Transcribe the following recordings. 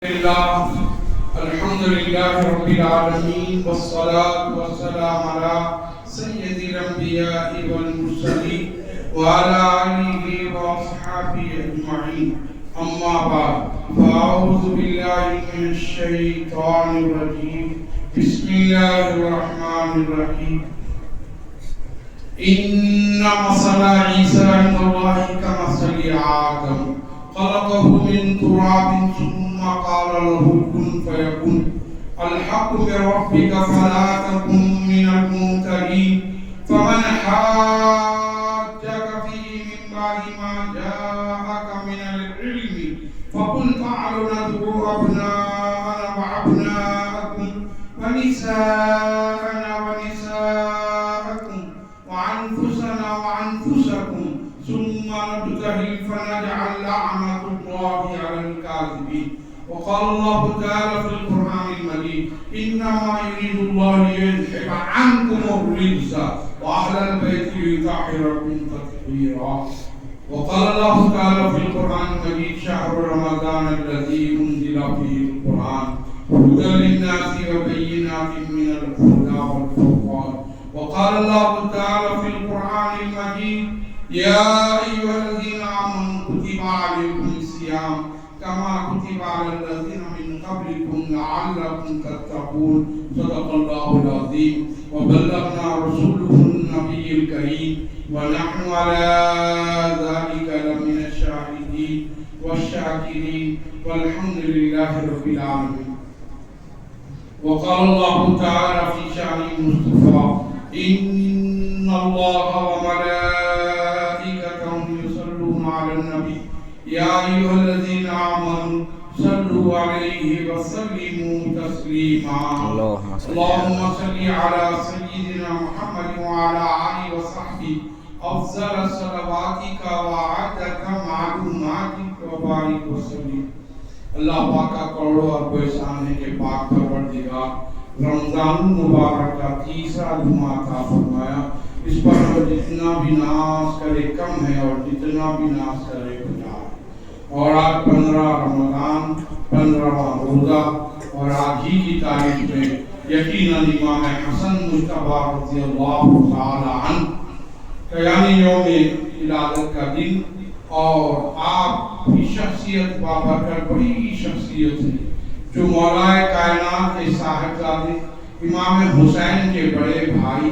الحمد لله رب العالمين والصلاة والسلام على سيد الأنبياء والمرسلين وعلى آله وأصحابه أجمعين أما بعد فأعوذ بالله من الشيطان الرجيم بسم الله الرحمن الرحيم إن مثل عيسى عند الله كمثل آدم خلقه من تراب ثم قال له كن فيكون الحق من ربك فلا تكن من الممترين فمن حاجك فيه من بعد ما جاءك من العلم فقل تعالوا ندعو أبناءنا وأبناءكم ونساءنا ونساءكم وأنفسنا وأنفسكم ثم نبتهل فنجعل لعنة الله على الكاذبين وقال الله تعالى في القرآن المجيد إنما يريد الله ليذهب عنكم الرجس وأهل البيت ليطهركم تطهيرا وقال الله تعالى في القرآن المجيد شهر رمضان الذي أنزل فيه القرآن هدى للناس وبينات من الهدى والفرقان وقال الله تعالى في القرآن المجيد يا أيها الذين آمنوا كتب عليكم الصيام كما كتب على الذين من قبلكم لعلكم تتقون صدق الله العظيم وبلغنا رسوله النبي الكريم ونحن على ذلك لمن الشاهدين والشاكرين والحمد لله رب العالمين وقال الله تعالى في شأن المصطفى إن الله وملائكته يصلون على النبي يا أيها الذين آمنوا صلوا عليه وسلموا تسليما اللهم صل على سيدنا محمد وعلى آله وصحبه أفضل صلواتك وعدد معلوماتك وبارك وسلم اللہ پاک کا کروڑوں ارب احسان ہے کہ پاک پروردگار رمضان المبارک کا تیسرا جمعہ عطا فرمایا اس پر جتنا بھی ناز کرے کم ہے اور جتنا بھی ناز کرے بجا ہے اور آج 15 رمضان 15واں روزہ اور آج ہی کی تاریخ میں یقیناً امام حسن مجتبی رضی اللہ تعالی عنہ یعنی یوم ولادت کا دن اور آپ کی شخصیت بابرکت بڑی شخصیت ہے جو مولا کائنات کے صاحبزادے امام حسین کے بڑے بھائی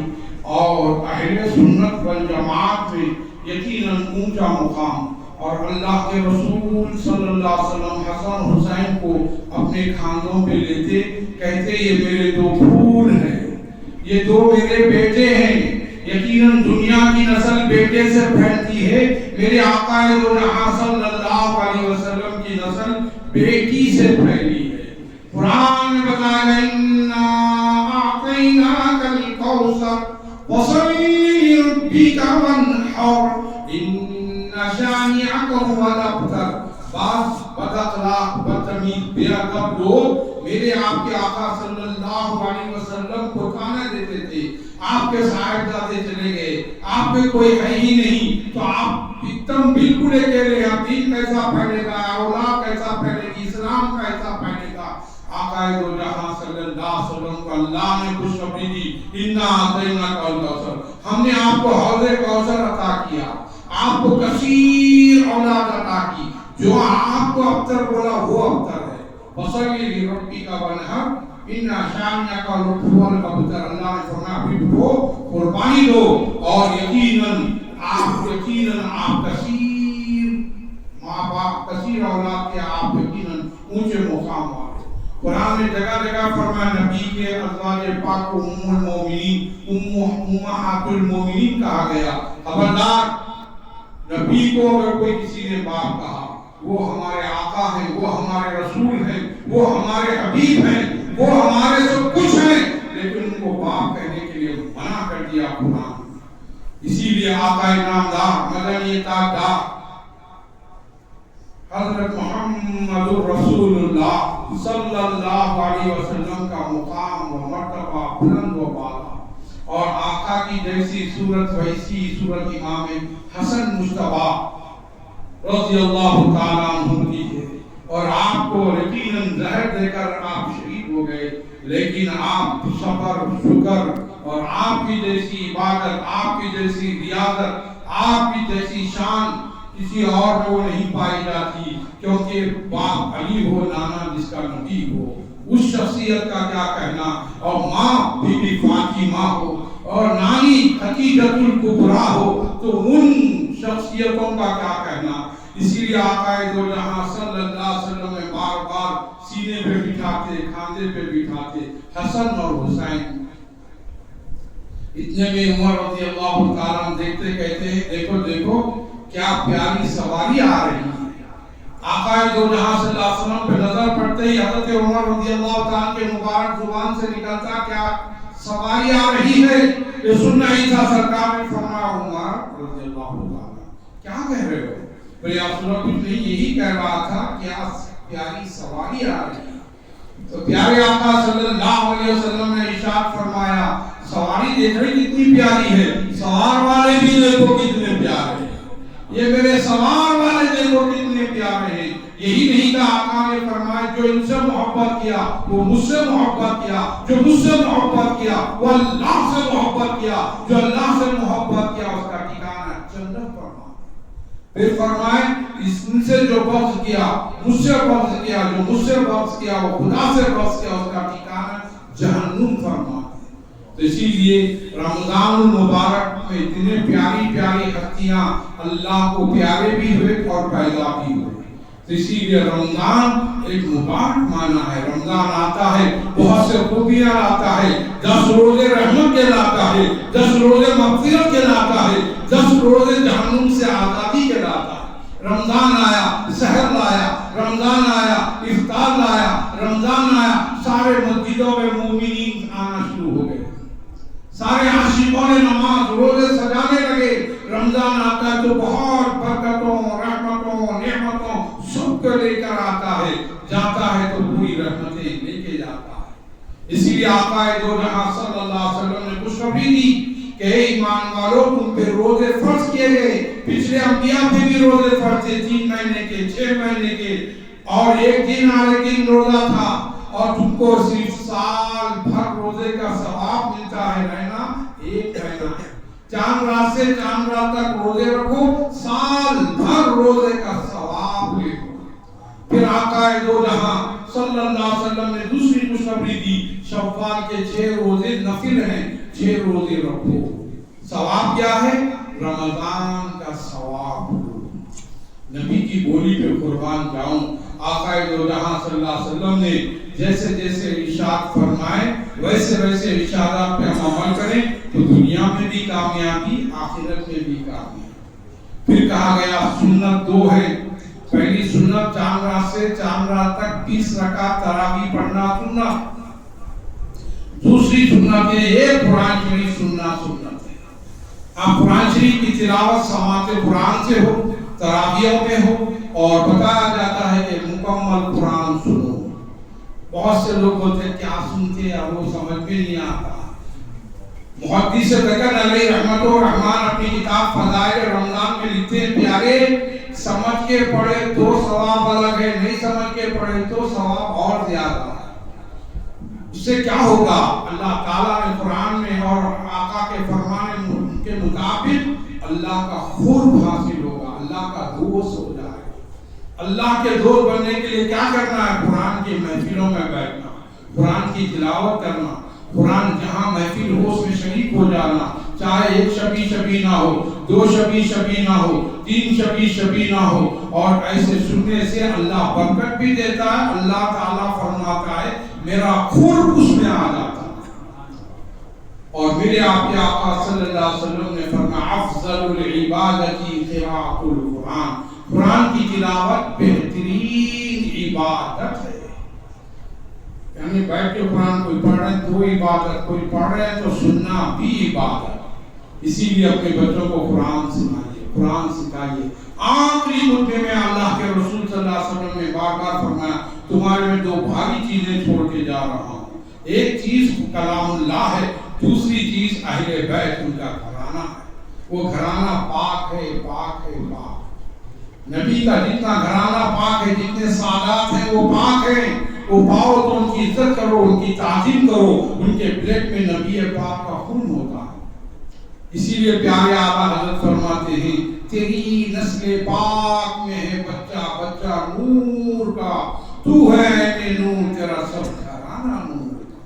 اور اہل سنت والجماعت میں یقیناً اونچا مقام اور اللہ کے رسول صلی اللہ علیہ وسلم حسن حسین کو اپنے کھانوں پہ لیتے کہتے یہ میرے دو پھول ہیں یہ دو میرے بیٹے ہیں یقیناً دنیا کی نسل بیٹے سے پھیلتی ہے میرے آقا دو جہاں صلی اللہ علیہ وسلم کی نسل بیٹی سے پھیلی ہے قرآن میں بتایا گیا اِنَّا أَعْطَيْنَاكَ الْكَوْثَرَ فَصَلِّ لِرَبِّكَ وَانْحَرْ إِنَّ شَانِئَكَ هُوَ الْأَبْتَرُ بعض بد اخلاق بدتمیز بے ادب لوگ میرے آپ کے آقا صلی اللہ علیہ وسلم کو تانے دیتے تھے آپ کے صاحبزادے چلے گئے آپ میں کوئی ہے ہی نہیں تو آپ ایک دم بالکل اکیلے ہیں دین کیسا پھیلے گا اولاد کیسا پھیلے گی اسلام کیسا پھیلے گا آقا دو جہاں صلی اللہ علیہ وسلم کو اللہ نے خوشخبری دی اِنَّا أَعْطَيْنَاكَ الْكَوْثَرَ ہم نے آپ کو حوض کوثر عطا کیا آپ کو کثیر اولاد عطا کی جو آپ کو ابتر بولا وہ ابتر ہے فَصَلِّ لِرَبِّكَ وَانْحَرْ إِنَّ شَانِئَكَ هُوَ الْأَبْتَرُ اللہ نے فرمایا بھی کو قربانی دو اور یقیناً آپ کثیر ماں باپ کثیر اولاد کے آپ یقیناً اونچے مقام والے قرآن میں جگہ جگہ فرمایا نبی کے ازواج پاک کو ام المومنین امہات المومنین کہا گیا خبردار نبی کو اگر کوئی کسی نے باپ کہا وہ ہمارے آقا ہیں وہ ہمارے رسول ہیں وہ ہمارے حبیب ہیں وہ ہمارے سب کچھ ہیں لیکن ان کو باپ کہنے کے لیے منع کر دیا قرآن اسی لیے آقا نامدار مدنی تاجدار حضرت محمد رسول اللہ صلی اللہ علیہ وسلم کا مقام و مرتبہ بلند و بالا اور آقا کی جیسی صورت ویسی صورت امام حسن مجتبی رضی اللہ تعالیٰ عنہ کی ہے اور آپ کو یقیناً زہر دے کر آپ شہید ہو گئے، لیکن آپ صبر، شکر اور آپ کی جیسی عبادت، آپ کی جیسی ریاضت، آپ کی جیسی شان کسی اور میں وہ نہیں پائی جاتی، کیونکہ باپ علی ہو، نانا جس کا نبی ہو، اس شخصیت کا کیا کہنا، اور ماں بی بی فاطمہ ہو اور نانی خدیجۃ الکبریٰ ہو، تو ان شخصیتوں کا کیا کہنا۔ اسی لیے آقا دو جہاں صلی اللہ علیہ وسلم میں بار بار سینے پہ بٹھاتے، کھاندے پہ بٹھاتے حسن اور حسین۔ اتنے میں عمر رضی اللہ تعالیٰ دیکھتے کہتے ہیں دیکھو دیکھو کیا پیاری سواری آ رہی ہے۔ آقا دو جہاں صلی اللہ علیہ وسلم پہ نظر پڑتے ہی حضرت عمر رضی اللہ تعالیٰ کے مبارک زبان سے نکلتا کیا سواری آ رہی ہے، یہ سننا ہی تھا۔ سرکار نے فرمایا عمر رضی اللہ تعالیٰ کیا کہہ رہے ہو؟ بھئی آپ سنو کچھ نہیں، یہی کہہ رہا تھا کیا پیاری سواری آ رہی ہے۔ تو پیارے آقا صلی اللہ علیہ وسلم نے ارشاد فرمایا سواری دیکھ رہی کتنی پیاری ہے، سوار والے بھی دیکھو کتنے پیارے ہیں، یہ میرے سوار والے دیکھو کتنے پیارے ہیں۔ یہی نہیں تھا آقا نے فرمایا جو ان سے محبت کیا وہ مجھ سے محبت کیا، جو مجھ سے محبت کیا وہ اللہ سے محبت کیا، جو اللہ سے محبت کیا اس کا ٹھکانہ جنت فرمایا۔ پھر فرمائے ان سے جو بغض کیا مجھ سے بغض کیا، جو مجھ سے بغض کیا وہ خدا سے بغض کیا، اس کا ٹھکانہ جہنم فرمایا۔ تو اسی لیے رمضان المبارک میں اتنے پیاری پیاری ہستیاں اللہ کو پیارے بھی ہوئے اور پیدا بھی ہوئے۔ تو اسی لیے رمضان ایک مبارک معنی ہے۔ رمضان آتا ہے بہت سے خوبیاں لاتا ہے، 10 روزے رحمت کے لاتا ہے، 10 روزے مغفرت کے لاتا ہے، 10 روزے جہنم سے آزادی کے لاتا ہے۔ رمضان آیا سحر لایا، رمضان آیا افطار لایا، رمضان آیا سارے مسجدوں میں مومنین آنا شروع ہو گئے، سارے عاشقوں نے نماز روزے سجانے لگے۔ رمضان آتا ہے تو بہت برکتوں، رحمتوں، نعمتوں سب کو لے کر آتا ہے، جاتا ہے تو پوری رحمتیں لے کے جاتا ہے۔ اسی لیے آقا دو جہاں صلی اللہ علیہ وسلم نے خوشخبری دی کہ اے ایمان والو تم پہ روزے فرض کیے گئے، پچھلے انبیاء پہ بھی روزے فرض تھے، 3 مہینے کے، 6 مہینے کے، اور ایک دن آنے دن روزہ تھا، اور تم کو صرف سال بھر روزے کا ثواب ملتا ہے، رہنا ایک مہینہ ہے۔ چاند رات سے چاند رات تک روزے رکھو، سال بھر روزے کا ثواب لے لو۔ پھر آقا دو جہاں صلی اللہ علیہ وسلم نے دوسری خوشخبری دی، شوال کے 6 روزے نفل ہیں، 6 روزے رکھو۔ ثواب کیا ہے؟ رمضان کا ثواب۔ نبی کی بولی پہ قربان جاؤں، آقا دو جہاں صلی اللہ علیہ وسلم نے جیسے جیسے ارشاد فرمائے ویسے ویسے ارشادات پہ ہم عمل کریں تو دنیا میں بھی کامیابی، آخرت میں بھی کامیابی۔ پھر کہا گیا سنت 2 ہے، پہلی سنت چاند رات سے چاند رات تک 20 رکعت تراویح پڑھنا سنت۔ دوسری سنت ہے ایک قرآن شریف سننا سنت ہے۔ آپ قرآن شریف کی تلاوت سماعت قرآن سے ہو، تراویحوں میں ہو، اور بتایا جاتا ہے کہ مکمل قرآن سنو۔ بہت سے لوگ بولتے ہیں کیا سنتے ہیں، وہ سمجھ میں نہیں آتا۔ محدث دکن علیہ رحمت و رحمان اپنی کتاب فضائل رمضان میں لکھتے ہیں پیارے سمجھ کے پڑھے تو ثواب الگ ہے، نہیں سمجھ کے پڑھے تو ثواب اور زیادہ ہے۔ اس سے کیا ہوگا؟ اللہ تعالیٰ نے قرآن میں اور آقا کے فرمان کے مطابق اللہ کا قرب حاصل ہوگا، اللہ کا دوست ہو جائے۔ اللہ کے دوست بننے کے لیے کیا کرنا ہے؟ قرآن کی محفلوں میں بیٹھنا، قرآن کی تلاوت کرنا، قرآن جہاں محفل ہو اس میں شریک ہو جانا، چاہے 1 شبی نہ ہو، 2 شبی نہ ہو، 3 شبی نہ ہو، اور ایسے سننے سے اللہ برکت بھی دیتا ہے۔ اللہ تعالیٰ فرماتا ہے میرا قرب اس میں آ جاتا ہے۔ اور میرے آپ کے آقا صلی اللہ علیہ وسلم نے فرمایا افضل العبادت قراءۃ القرآن، قرآن کی تلاوت بہترین عبادت ہے۔ یعنی بیٹھ کے قرآن کوئی پڑھ رہے ہیں تو عبادت، کوئی پڑھ رہے ہیں تو سننا بھی عبادت۔ اسی لیے اپنے بچوں کو قرآن سنائیے، قرآن سکھائیے۔ آخری خطبے میں اللہ کے رسول صلی اللہ علیہ وسلم نے بار بار فرمایا تمہارے میں 2 بھاری چیزیں چھوڑ کے جا رہا ہوں، ایک چیز کلام اللہ ہے، دوسری چیز اہل بیت ان کا گھرانہ ہے۔ وہ گھرانہ پاک ہے، پاک ہے، پاک۔ نبی کا جتنا گھرانہ پاک ہے، جتنے سادات ہیں وہ پاک ہیں، وہ پاؤ تو ان کی عزت کرو، ان کی تعظیم کرو، ان کے بلڈ میں نبی پاک کا خون ہوتا ہے۔ اسی لیے پیارے آقا حضرت فرماتے ہیں تیری نسل پاک میں ہے بچہ بچہ نور کا، تو ہے نور، تیرا سب گھرانہ نور کا۔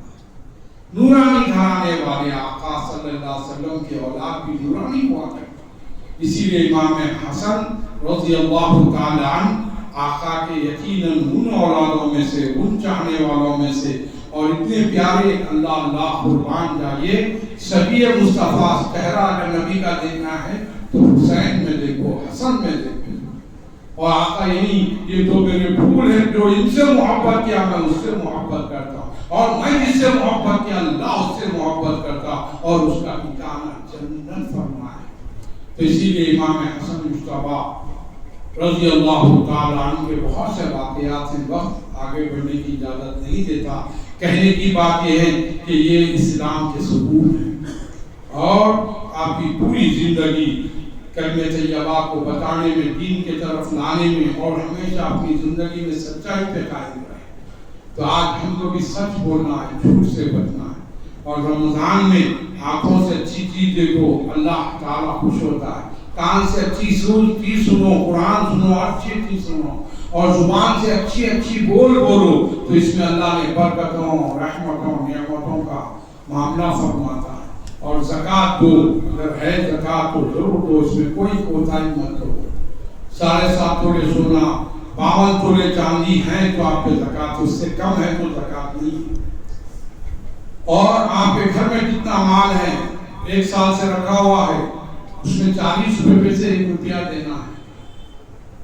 نورانی گھرانے والے آقا صلی اللہ علیہ وسلم کے اولاد بھی نورانی ہوا کرتے۔ اسی لیے امام حسن رضی اللہ تعالی عنہ آقا کے یقیناً ان اولادوں میں سے، ان چاہنے والوں میں سے، اور اتنے پیارے اللہ اللہ قربان جائیے شبیہ مصطفیٰ چہرہ اگر نبی کا دیکھنا ہے تو حسین میں دیکھو، حسن میں دیکھو، اور آقا یہی یہ تو میرے پھول ہیں، جو ان سے محبت کیا میں اس سے محبت کرتا ہوں، اور میں جس سے محبت کیا اللہ اس سے محبت کرتا، اور اس کا ٹھکانہ جنت فرمایا۔ تو اسی لیے امام حسن مجتبیٰ رضی اللہ تعالیٰ عنہ کے بہت سے واقعات ہیں، وقت آگے بڑھنے کی اجازت نہیں دیتا۔ کہنے کی بات یہ ہے کہ یہ اسلام کے ثبوت ہیں، اور آپ کی پوری زندگی کلمہ طیبہ کو بتانے میں، دین کے طرف لانے میں، اور ہمیشہ اپنی زندگی میں سچائی پہ قائم رہے۔ تو آج ہم کو بھی سچ بولنا ہے، جھوٹ سے بچنا ہے، اور رمضان میں آنکھوں سے اچھی چیز دیکھو، اللہ تعالیٰ خوش ہوتا ہے، کان سے اچھی چیز سنو، قرآن سنو، اچھی چیز سنو، اور زبان سے اچھی اچھی بولو، تو اس میں اللہ نے برکتوں، رحمتوں، نعمتوں کا معاملہ فرماتا ہے۔ اور زکوٰۃ دو، اگر ہے زکوٰۃ تو ضرور دو، اس میں کوئی کوتاہی مت کرو۔ 7.5 تولے سونا، 52 تولے چاندی ہیں تو آپ پہ زکوٰۃ، اس سے کم ہے تو زکوٰۃ نہیں۔ اور آپ کے گھر میں جتنا مال ہے 1 سال سے رکھا ہوا ہے، اس میں 40 روپے میں سے 1 روپیہ دینا ہے،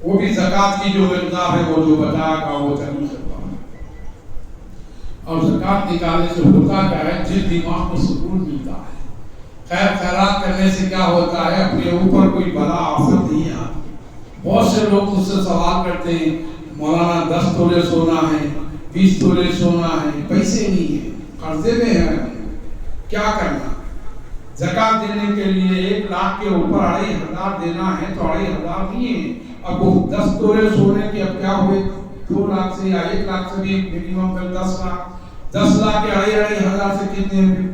وہ بھی زکوٰۃ کی جو مقدار ہے، وہ جو بتایا گا وہ 40 روپے۔ اور زکوٰۃ نکالنے سے ہوتا کیا ہے، جس دماغ کو سکون ملتا ہے۔ خیر خیرات کرنے سے کیا ہوتا ہے، اپنے اوپر کوئی بلا آفت نہیں آتی۔ بہت سے لوگ مجھ سے سوال کرتے ہیں مولانا 10 تولے سونا ہے، 20 تولے سونا ہے، پیسے نہیں ہیں، قرضے میں ہے، کیا کرنا؟ زکوٰۃ دینے کے لیے 1 لاکھ کے اوپر 2,500 دینا ہے تو 2,500 نہیں ہے۔ اب وہ 10 تولے سونے کے اب کیا ہوئے، 2 لاکھ سے یا 1 لاکھ سے بھی منیمم 10 لاکھ، 10 لاکھ کے 2,500 سے کتنے ہوئے؟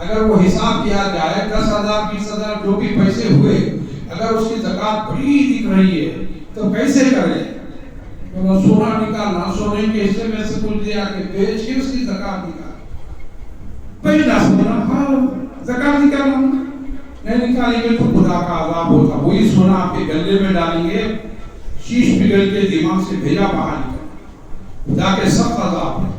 اگر وہ حساب کیا جائے 10,000 20,000 جو بھی پیسے ہوئے، اگر اس کی زکوٰۃ بڑی دکھ رہی ہے تو کیسے کریں؟ تو سونا نکالنا، سونے کے حصے میں سے کچھ دیا کہ بیچ کے اس کی زکوٰۃ نکال، پہلا سونا ہاں زکوٰۃ نکالنا، نہیں نکالیں گے تو خدا کا عذاب ہوتا۔ وہی سونا آپ کے گلے میں ڈالیں گے، شیش پگھل کے دماغ سے بھیجا باہر نکل، خدا کے سخت عذاب ہے۔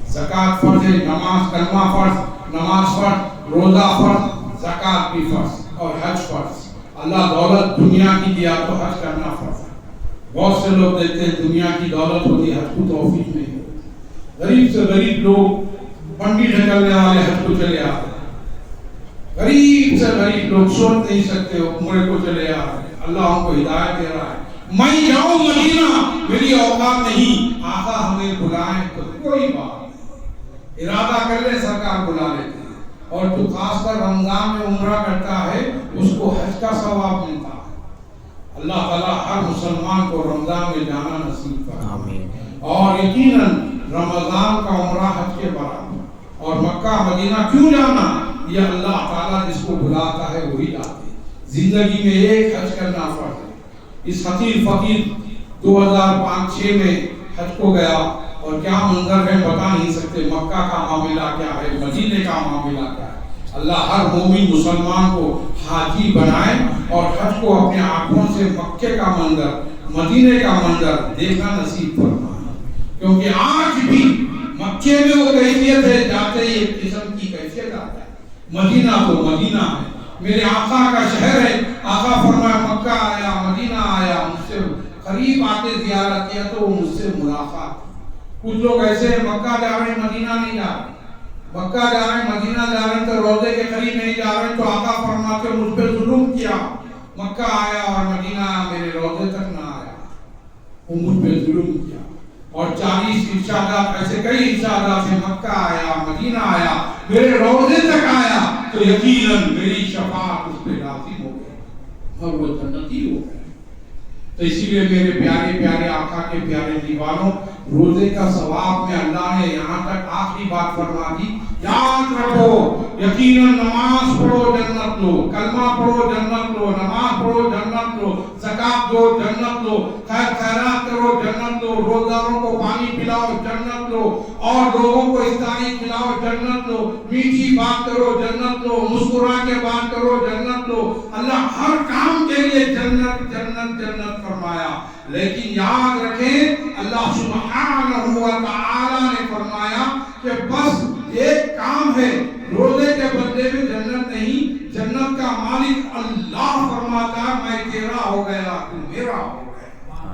زکوٰۃ فرض ہے، نماز کلمہ فرض، نماز فرض، روزہ فرض، زکوٰۃ بھی فرض، اور حج فرض۔ اللہ دولت دنیا کی دیا تو حج کرنا فرض ہے۔ بہت سے لوگ دیکھتے ہیں دنیا کی دولت ہوتی، حج کو توفیق نہیں ہوتی۔ غریب سے غریب لوگ منڈی ڈھکلنے والے حج کو چلے آتے، غریب سے غریب لوگ سوچ نہیں سکتے عمرے کو چلے آتے۔ اللہ ان کو ہدایت دے رہا ہے، میں جاؤں مدینہ، میری اوقات نہیں، آقا ہمیں بلائیں تو کوئی بات نہیں، ارادہ کر لے سرکار بلا لیتے ہیں۔ اور جو خاص کر رمضان میں عمرہ کرتا ہے اس کو حج کا ثواب ملتا ہے۔ اللہ تعالیٰ ہر مسلمان کو رمضان میں جانا نصیب فرمائے، اور یقیناً رمضان کا عمرہ حج کے برابر۔ اور مکہ مدینہ کیوں جانا، یہ اللہ تعالیٰ جس کو بلاتا ہے وہی لاتے۔ زندگی میں ایک حج کرنا فرض ہے۔ اس حقیر فقیر 2005-6 میں حج کو گیا، اور کیا منظر ہے بتا نہیں سکتے، مکہ کا معاملہ کیا ہے، مدینے کا معاملہ کیا ہے۔ اللہ ہر مومن مسلمان کو حاجی بنائے، اور حج کو اپنے آنکھوں سے مکے کا منظر، مدینے کا منظر دیکھنا نصیب فرمائے، کیونکہ آج بھی مکے میں وہ کیفیت ہے، جاتے ہی ایک قسم کی کیفیت آتا ہے۔ مدینہ تو مدینہ ہے، میرے آقا کا شہر ہے، آقا فرمایا مکہ آیا، مدینہ آیا، مجھ سے قریب آتے زیارت کیا تو وہ مجھ سے ملاقات۔ کچھ لوگ ایسے ہیں مکہ جا رہے ہیں مدینہ نہیں جا رہے، مکہ جا رہے ہیں مدینہ جا رہے ہیں تو روضے کے قریب نہیں جا رہے ہیں، تو آقا فرماتے مجھ پہ ظلم کیا، مکہ آیا اور مدینہ میرے روضے تک نہ آیا، وہ مجھ پہ ظلم کیا۔ اور 40 ارشادات ایسے کئی ارشادات ہیں، مکہ آیا، مدینہ آیا، میرے روضے تک آیا تو یقیناً میری شفاعت اس پہ لازم ہو گئی اور وہ جنتی ہو گئے۔ تو اسی لیے میرے پیارے پیارے آقا کے پیارے دیوانوں، روزے کا ثواب میں اللہ نے یہاں تک آخری بات فرما دی، یاد رکھو یقیناً نماز پڑھو جنت لو، کلمہ پڑھو جنت لو، نماز پڑھو جنت لو، زکات دو جنت لو، خیر خیرات کرو جنت لو، روزداروں کو پانی پلاؤ جنت لو، اور لوگوں کو افطاری کھلاؤ جنت لو، میٹھی بات کرو جنت لو، مسکرا کے بات کرو جنت لو، اللہ ہر کام کے لیے جنت جنت جنت فرمایا۔ لیکن یاد رکھیں اللہ سبحانہ و تعالی نے فرمایا کہ بس ایک کام ہے، روزے کے بدلے میں جنت نہیں، جنت کا مالک اللہ فرماتا ہے میں تیرا ہو گیا تو میرا ہو گیا۔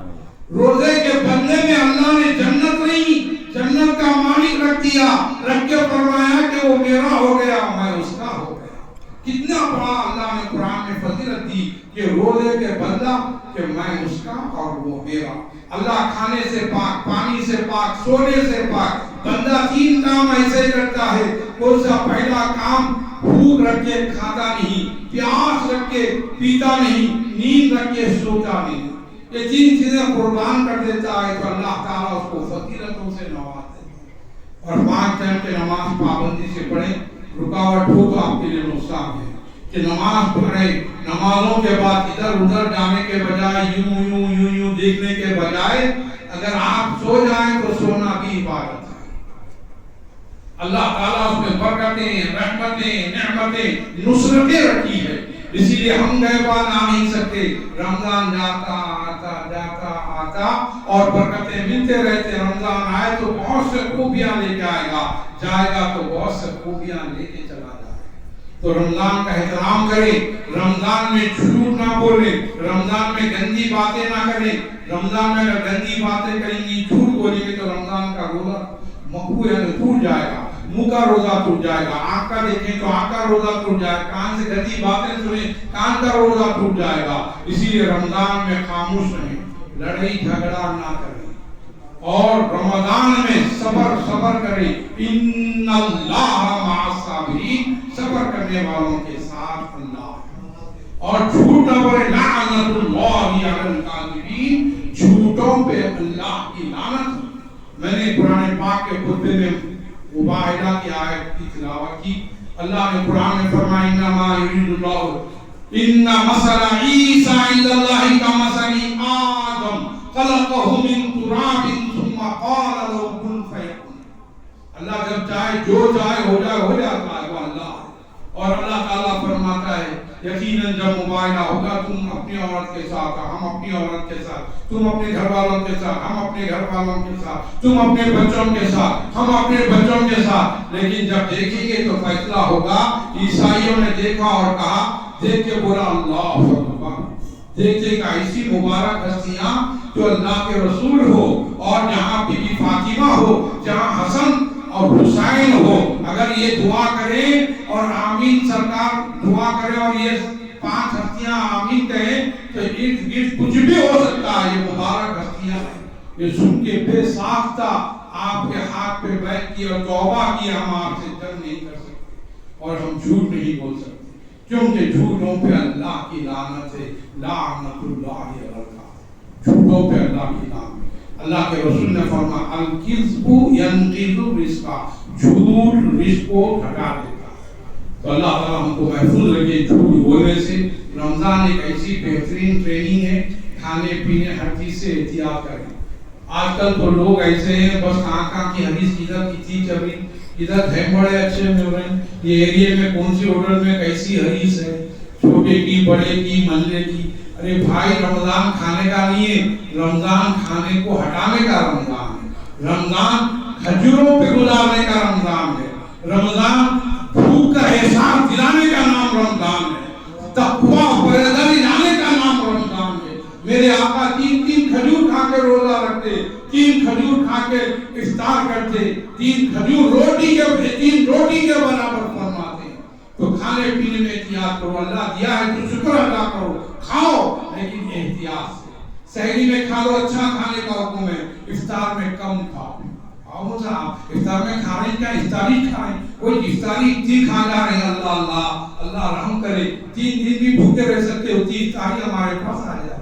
روزے کے بدلے میں اللہ نے جنت نہیں، جنت کا مالک رکھ دیا، رکھ کے فرمایا کہ وہ میرا ہو گیا میں اس کا ہو گیا۔ کتنا بڑا اللہ نے قرآن میں فضیلت دی کہ روزے کے بدلہ کہ میں اس کا اور وہ میرا۔ اللہ کھانے سے پاک، پانی سے پاک، سونے سے پاک، بندہ تین کام ایسے کرتا ہے، کون سا؟ پہلا کام بھوک رکھ کے کھاتا نہیں، پیاس رکھ کے پیتا نہیں، نیند رکھ کے سوتا نہیں، یہ تین چیزیں قربان کر دیتا ہے تو اللہ تعالیٰ اس کو فضیلتوں سے نواز دیتا ہے۔ اور 5 ٹائم کی نماز پابندی سے پڑھیں، رکاوٹ ہو تو آپ کے لیے نقصان ہے کہ نماز پڑھیں، نمازوں کے بعد ادھر ادھر جانے کے بجائے یوں یوں یوں یوں دیکھنے کے بجائے اگر آپ سو جائیں تو سونا بھی عبادت ہے۔ اللہ تعالیٰ اس میں برکتیں، رحمتیں، نعمتیں، نصرتیں رکھی ہے، اسی لیے ہم گئے بعد آ نہیں سکتے۔ رمضان جاتا آتا جاتا آتا اور برکتیں ملتے رہتے، رمضان آئے تو بہت سے خوبیاں لے کے آئے گا، جائے گا تو بہت سے خوبیاں لے کے چلا جائے گا۔ تو رمضان کا احترام کریں، رمضان میں جھوٹ نہ بولیں، رمضان میں گندی باتیں نہ کریں۔ رمضان میں اگر گندی باتیں کریں گی، جھوٹ بولیں گے تو رمضان کا روزہ مقبول ہے، ٹوٹ جائے گا، منہ کا روزہ ٹوٹ جائے گا، آنکھ کا دیکھیں تو آنکھ کا روزہ ٹوٹ جائے گا، کان سے گندی باتیں سنیں کان کا روزہ ٹوٹ جائے گا۔ اسی لیے رمضان میں خاموش رہیں، لڑائی جھگڑا نہ کریں، اور رمضان میں صبر کریں۔ ان اللہ مع الصابرین، صبر کرنے والوں کے ساتھ اللہ۔ اور جھوٹ نہ بولے، لعنت اللہ علی الکاذبین، جھوٹوں پہ اللہ کی لعنت۔ میں نے قرآن پاک کے خطبے میں مباہدہ کی آیت کی تلاوت کی۔ اللہ نے قرآن میں فرمایا انما یرید اللہ ان مثل عیسی عند اللہ کمثل آدم خلقہ من تراب ثم قال له کن فیکون۔ اللہ جب چاہے جو چاہے ہو جاتا ہے، وہ اللہ ہے۔ اور اللہ تعالیٰ فرماتا ہے یقیناً جب مباہدہ ہوگا تم اپنی عورت کے ساتھ، ہم اپنی عورت کے ساتھ، تم اپنے گھر والوں کے ساتھ، ہم اپنے گھر والوں کے ساتھ، تم اپنے بچوں کے ساتھ، ہم اپنے بچوں کے ساتھ، لیکن جب دیکھیں گے تو فیصلہ ہوگا۔ عیسائیوں نے دیکھا اور کہا، دیکھ کے بولا اللہ اکبر، دیکھتے کہ ایسی مبارک ہستیاں جو اللہ کے رسول ہو، اور جہاں بی بی فاطمہ ہو، جہاں حسن اور حسین ہو، اگر یہ دعا کریں اور آمین سرکار دعا کرے اور یہ 5 ہستیاں آمین کہیں تو ارد گرد کچھ بھی ہو سکتا ہے۔ یہ مبارک ہستیاں ہیں، یہ سن کے بے ساختہ آپ کے ہاتھ پہ بیٹھ کی اور توبہ کی ہم آپ سے جنگ نہیں کر سکتے اور ہم جھوٹ نہیں بول سکتے، کیونکہ جھوٹوں پہ اللہ کی لعنت ہے، لعنت اللہ علیہ وسلم، جھوٹوں پہ اللہ کی لعنت۔ اللہ کے رسول نے فرمایا الکذب ینقض الرزق، جھوٹ رزق کو ہٹا دیتا ہے۔ تو اللہ تعالیٰ ہم کو محفوظ رکھے جھوٹ بولنے سے۔ رمضان ایک ایسی بہترین ٹریننگ ہے، کھانے پینے ہر چیز سے احتیاط کریں۔ آج کل تو لوگ ایسے ہیں بس کہاں کی حدیث ادھر کی تھی چلی، ادھر ہے بڑے اچھے مل رہے ہیں، یہ ایریے میں کون سی ہوٹل میں کیسی حدیث ہے، چھوٹے کی بڑے کی محلے کی۔ ارے بھائی رمضان کھانے کا نہیں ہے، رمضان کھانے کو ہٹانے کا رمضان ہے، رمضان کھجوروں پہ گزارنے کا رمضان ہے، رمضان بھوک کا احساس دلانے کا نام رمضان ہے، تقویٰ پرہیزگاری لانے کا نام رمضان ہے۔ میرے آقا 3 کھجور کھا کے روزہ رکھتے، 3 کھجور کھا کے افطار کرتے، 3 کھجور روٹی کے برابر فرماتے۔ تو کھانے پینے میں احتیاط کرو، اللہ دیا ہے تو شکر ادا کرو، کھاؤ لیکن احتیاط سے۔ سحری میں کھا لو، اچھا کھانے کا حکم ہے، افطار میں کم کھاؤ۔ افطار میں کھا رہے ہیں کیا؟ افطاری کھا رہے ہیں، کوئی افطاری اتنی کھا جا رہے ہیں، اللہ اللہ اللہ رحم کرے، 3 دن بھی بھوکے رہ سکتے ہو، 3 افطاری ہمارے پاس آ جائے،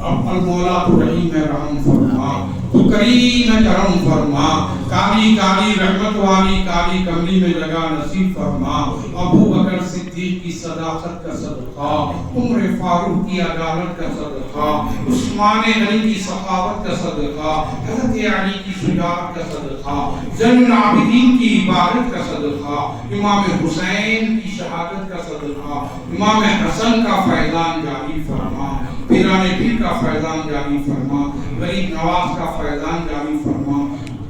المولا تو رحیم ہے رحم فرما، تو کریم ہے کرم فرما، کالی کالی رحمت والی کالی کمری میں جگہ نصیب فرما، ابو بکر صدیق کی صداقت کا صدقہ، عمر فاروق کی عدالت کا صدقہ، عثمان غنی کی سخاوت کا صدقہ، حضرت علی کی شجاعت کا صدقہ، زین العابدین کی عبادت کا صدقہ، امام حسین کی شہادت کا صدقہ، امام حسن کا فیضان جاری فرما، پیران پیر کا فیضان جاری فرما، غریب نواز کا فیضان جاری فرما،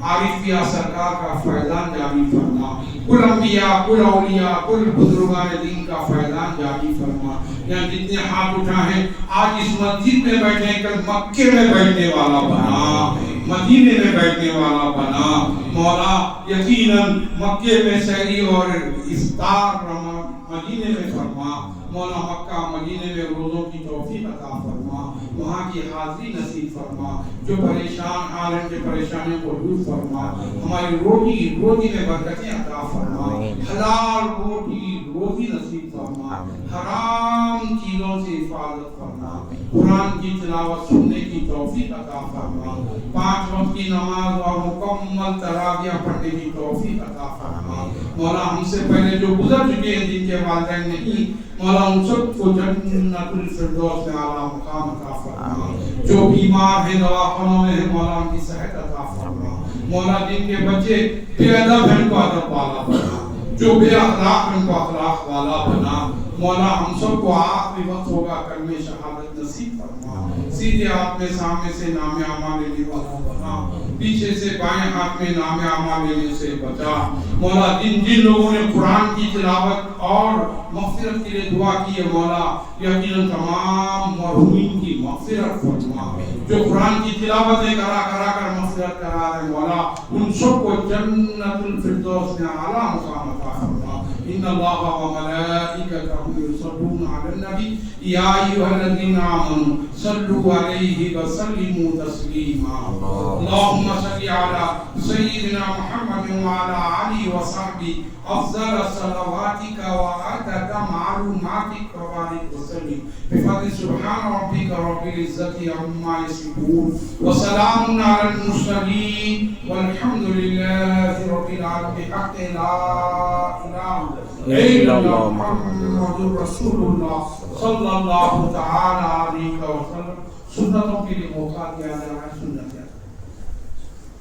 عارفیہ سرکار کا فیضان جاری فرما، کل انبیاء کل اولیاء کل بزرگان دین کا فیضان جاری فرما۔ یہاں جتنے ہاتھ اٹھائیں آج اس مسجد میں بیٹھے کل مکے میں بیٹھنے والا بنا، مدینے میں بیٹھنے والا بنا مولا، یقیناً مکے میں سحری اور افطار مدینے میں فرما مولا، مکہ مدینے میں روزوں کی توفیق عطا فرما، وہاں کی حاضری نصیب فرما، جو پریشان عالم کے پریشانیوں کو دور فرما، ہماری روزی میں برکتیں عطا فرما، حلال روزی نصیب فرما، حرام چیزوں سے حفاظت فرما، قرآن کی تلاوت سننے کی توفیق عطا فرما، 5 وقت کی نماز اور مکمل تراویح پڑھنے کی توفیق عطا فرما مولا، ہم سے پہلے جو گزر چکے ہیں جن کے والدین نہیں مولا، ان سب کو جنت الفردوس میں اعلیٰ مقام عطا فرما، جو بیمار ہیں دواخانوں میں ہیں مولا ان کی صحت عطا فرما مولا، جن کے بچے بے ادب ہیں ان کو ادب والا بنا، جو بے اخلاق ہیں ان کو اخلاق والا بنا مولا، ہم سب کو آخری وقت ہوگا کلمہ شہادت نصیب فرما، سیدھے ہاتھ میں سامنے سے نام اعمال لینے والا بنا، پیچھے سے بائیں ہاتھ میں نام اعمال لینے سے بچا مولا، جن لوگوں نے قرآن کی تلاوت اور مغفرت کے لیے دعا کی ہے مولا، یقیناً تمام مرحومین کی مغفرت فرما، جو قرآن کی تلاوتیں کرا کر مغفرت کرا رہے مولا، ان سب کو جنت الفردوس میں اعلیٰ مقام عطا فرما۔ ان اللہ و ملائکتہ یصلون علی النبی یا ایھا الذین آمنوا صلوا علیہ وسلموا تسلیما، اللہم صل علی سیدنا محمد وعلی آلہ وصحبہ افضل صلواتک وعدد معلوماتک وبارک وسلم بفضل سبحان ربک رب العزۃ عما یصفون وسلام علی المرسلین والحمد للہ رب العالمین، حق لا الہ الا اللہ محمد رسول اللہ صلی اللہ تعالی علیہ وسلم۔ سنتوں کے لیے موقع دیا جا رہا ہے، سنت